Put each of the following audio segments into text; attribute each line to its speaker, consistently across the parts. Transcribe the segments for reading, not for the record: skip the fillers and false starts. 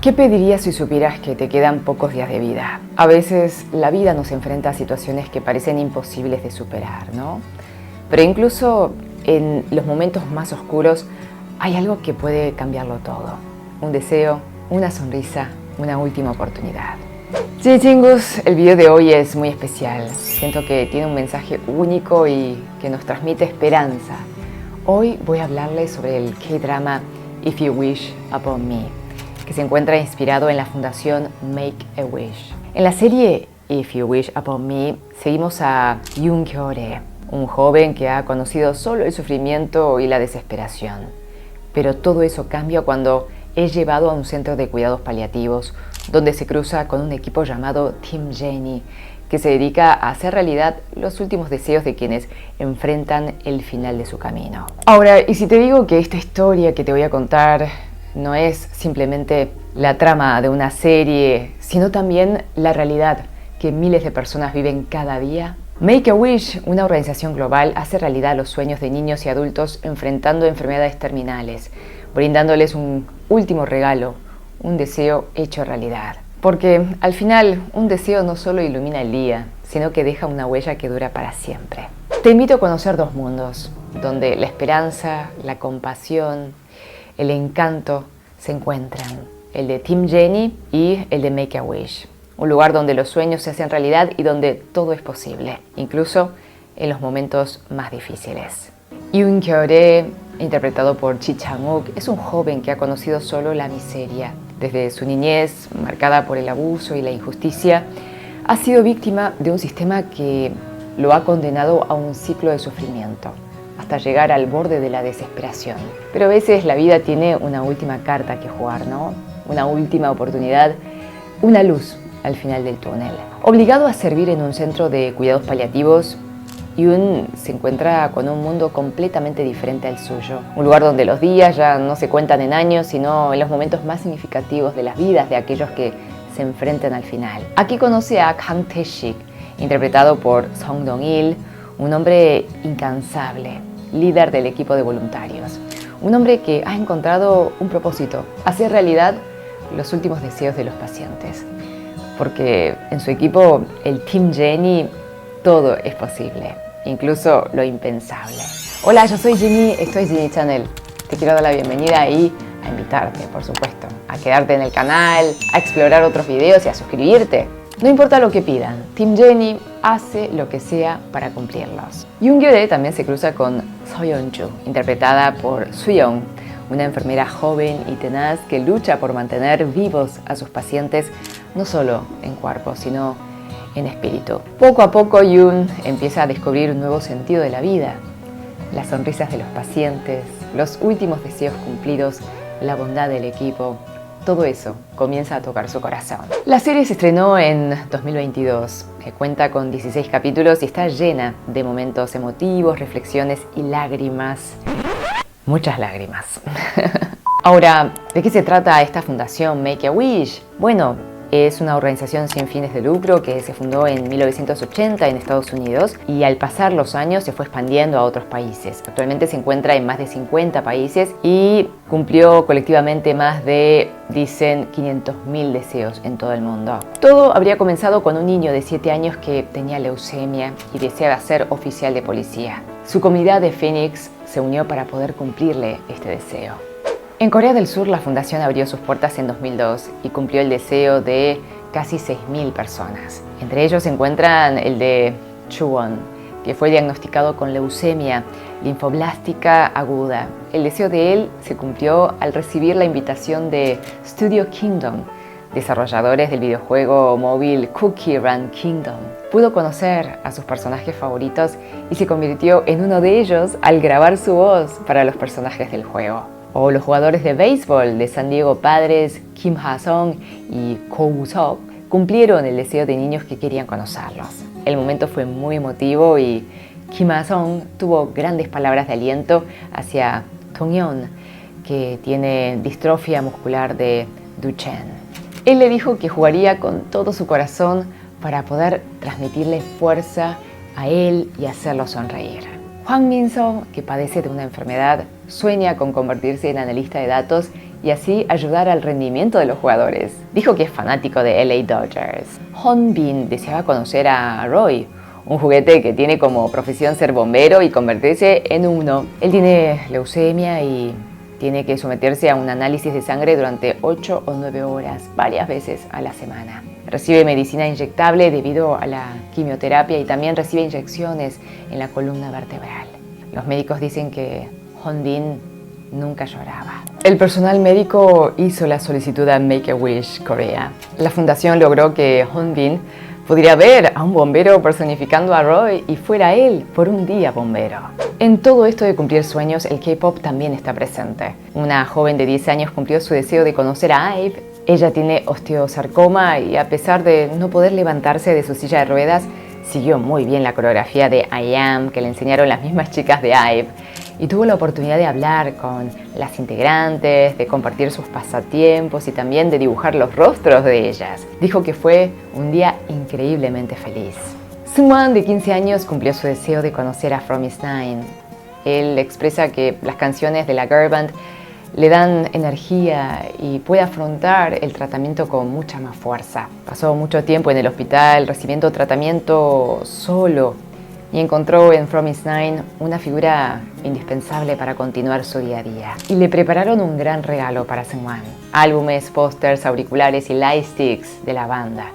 Speaker 1: ¿Qué pedirías si supieras que te quedan pocos días de vida? A veces la vida nos enfrenta a situaciones que parecen imposibles de superar, ¿no? Pero incluso en los momentos más oscuros hay algo que puede cambiarlo todo. Un deseo, una sonrisa, una última oportunidad. Sí, chingus, el video de hoy es muy especial. Siento que tiene un mensaje único y que nos transmite esperanza. Hoy voy a hablarles sobre el K-drama If You Wish Upon Me, que se encuentra inspirado en la fundación Make-A-Wish. En la serie If You Wish Upon Me seguimos a Yoon Kyo-re, un joven que ha conocido solo el sufrimiento y la desesperación. Pero todo eso cambia cuando es llevado a un centro de cuidados paliativos, donde se cruza con un equipo llamado Team Jenny, que se dedica a hacer realidad los últimos deseos de quienes enfrentan el final de su camino. Ahora, y si te digo que esta historia que te voy a contar no es simplemente la trama de una serie, sino también la realidad que miles de personas viven cada día. Make-A-Wish, una organización global, hace realidad los sueños de niños y adultos enfrentando enfermedades terminales, brindándoles un último regalo, un deseo hecho realidad. Porque al final un deseo no solo ilumina el día, sino que deja una huella que dura para siempre. Te invito a conocer dos mundos, donde la esperanza, la compasión, el encanto se encuentran, el de Team Jenny y el de Make-A-Wish. Un lugar donde los sueños se hacen realidad y donde todo es posible, incluso en los momentos más difíciles. Yoon Kyo-re, interpretado por Ji Chang-wook, es un joven que ha conocido solo la miseria. Desde su niñez, marcada por el abuso y la injusticia, ha sido víctima de un sistema que lo ha condenado a un ciclo de sufrimiento, hasta llegar al borde de la desesperación. Pero a veces la vida tiene una última carta que jugar, ¿no? Una última oportunidad, una luz al final del túnel. Obligado a servir en un centro de cuidados paliativos, Yoon se encuentra con un mundo completamente diferente al suyo. Un lugar donde los días ya no se cuentan en años, sino en los momentos más significativos de las vidas de aquellos que se enfrentan al final. Aquí conoce a Kang Tae-sik, interpretado por Song Dong-il, un hombre incansable, líder del equipo de voluntarios. Un hombre que ha encontrado un propósito, hacer realidad los últimos deseos de los pacientes. Porque en su equipo, el Team Jenny, todo es posible, incluso lo impensable. Hola, yo soy Jenny, esto es Jenny Channel. Te quiero dar la bienvenida y a invitarte, por supuesto, a quedarte en el canal, a explorar otros videos y a suscribirte. No importa lo que pidan, Team Jenny hace lo que sea para cumplirlos. Yoon Kyo-re también se cruza con So Yeon-ju, interpretada por Soo-young, una enfermera joven y tenaz que lucha por mantener vivos a sus pacientes, no solo en cuerpo, sino en espíritu. Poco a poco Yoon empieza a descubrir un nuevo sentido de la vida, las sonrisas de los pacientes, los últimos deseos cumplidos, la bondad del equipo. Todo eso comienza a tocar su corazón. La serie se estrenó en 2022, cuenta con 16 capítulos y está llena de momentos emotivos, reflexiones y lágrimas. Muchas lágrimas. Ahora, ¿de qué se trata esta fundación Make-A-Wish? Bueno, es una organización sin fines de lucro que se fundó en 1980 en Estados Unidos y al pasar los años se fue expandiendo a otros países. Actualmente se encuentra en más de 50 países y cumplió colectivamente más de, dicen, 500.000 deseos en todo el mundo. Todo habría comenzado con un niño de 7 años que tenía leucemia y deseaba ser oficial de policía. Su comunidad de Phoenix se unió para poder cumplirle este deseo. En Corea del Sur, la fundación abrió sus puertas en 2002 y cumplió el deseo de casi 6.000 personas. Entre ellos se encuentran el de Chuwon, que fue diagnosticado con leucemia linfoblástica aguda. El deseo de él se cumplió al recibir la invitación de Studio Kingdom, desarrolladores del videojuego móvil Cookie Run Kingdom. Pudo conocer a sus personajes favoritos y se convirtió en uno de ellos al grabar su voz para los personajes del juego. O los jugadores de béisbol de San Diego Padres, Kim Ha-sung y Ko Woo-seok, cumplieron el deseo de niños que querían conocerlos. El momento fue muy emotivo y Kim Ha-sung tuvo grandes palabras de aliento hacia Dong-yeon, que tiene distrofia muscular de Duchenne. Él le dijo que jugaría con todo su corazón para poder transmitirle fuerza a él y hacerlo sonreír. Hwang Min-seo, que padece de una enfermedad, sueña con convertirse en analista de datos y así ayudar al rendimiento de los jugadores. Dijo que es fanático de LA Dodgers. Hon Bin deseaba conocer a Roy, un juguete que tiene como profesión ser bombero y convertirse en uno. Él tiene leucemia y tiene que someterse a un análisis de sangre durante 8 o 9 horas, varias veces a la semana. Recibe medicina inyectable debido a la quimioterapia y también recibe inyecciones en la columna vertebral. Los médicos dicen que Hon Bin nunca lloraba. El personal médico hizo la solicitud a Make-A-Wish Korea. La fundación logró que Hon Bin pudiera ver a un bombero personificando a Roy y fuera él por un día bombero. En todo esto de cumplir sueños, el K-pop también está presente. Una joven de 10 años cumplió su deseo de conocer a IVE. Ella tiene osteosarcoma y a pesar de no poder levantarse de su silla de ruedas, siguió muy bien la coreografía de I Am que le enseñaron las mismas chicas de IVE y tuvo la oportunidad de hablar con las integrantes, de compartir sus pasatiempos y también de dibujar los rostros de ellas. Dijo que fue un día increíblemente feliz. Seungwon, de 15 años, cumplió su deseo de conocer a Fromis_9. Él expresa que las canciones de la girl band le dan energía y puede afrontar el tratamiento con mucha más fuerza. Pasó mucho tiempo en el hospital recibiendo tratamiento solo y encontró en Fromis_9 una figura indispensable para continuar su día a día. Y le prepararon un gran regalo para Seungwon: álbumes, pósters, auriculares y lightsticks de la banda.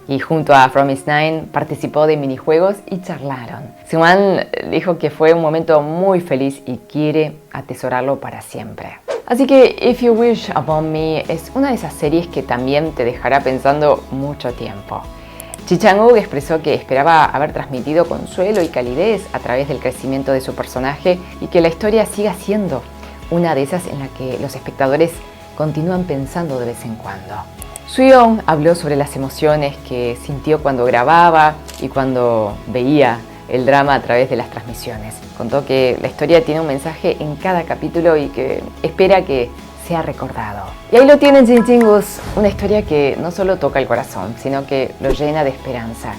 Speaker 1: Y junto a Fromis_9 participó de minijuegos y charlaron. Seungwon dijo que fue un momento muy feliz y quiere atesorarlo para siempre. Así que If You Wish Upon Me es una de esas series que también te dejará pensando mucho tiempo. Ji Chang-wook expresó que esperaba haber transmitido consuelo y calidez a través del crecimiento de su personaje y que la historia siga siendo una de esas en la que los espectadores continúan pensando de vez en cuando. Soo-yeon habló sobre las emociones que sintió cuando grababa y cuando veía el drama a través de las transmisiones. Contó que la historia tiene un mensaje en cada capítulo y que espera que sea recordado. Y ahí lo tienen, Jin Jingus, una historia que no solo toca el corazón, sino que lo llena de esperanza.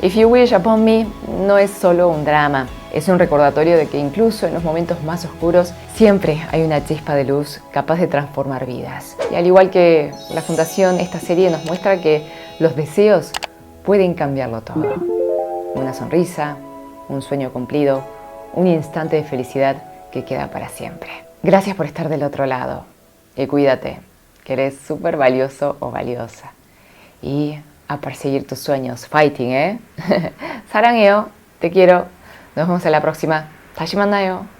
Speaker 1: If You Wish Upon Me no es solo un drama, es un recordatorio de que incluso en los momentos más oscuros siempre hay una chispa de luz capaz de transformar vidas. Y al igual que la Fundación, esta serie nos muestra que los deseos pueden cambiarlo todo. Una sonrisa, un sueño cumplido, un instante de felicidad que queda para siempre. Gracias por estar del otro lado. Y cuídate, que eres súper valioso o valiosa. Y a perseguir tus sueños. Fighting, ¿eh? 사랑해요. Te quiero. Nos vemos en la próxima. 다시 만나요.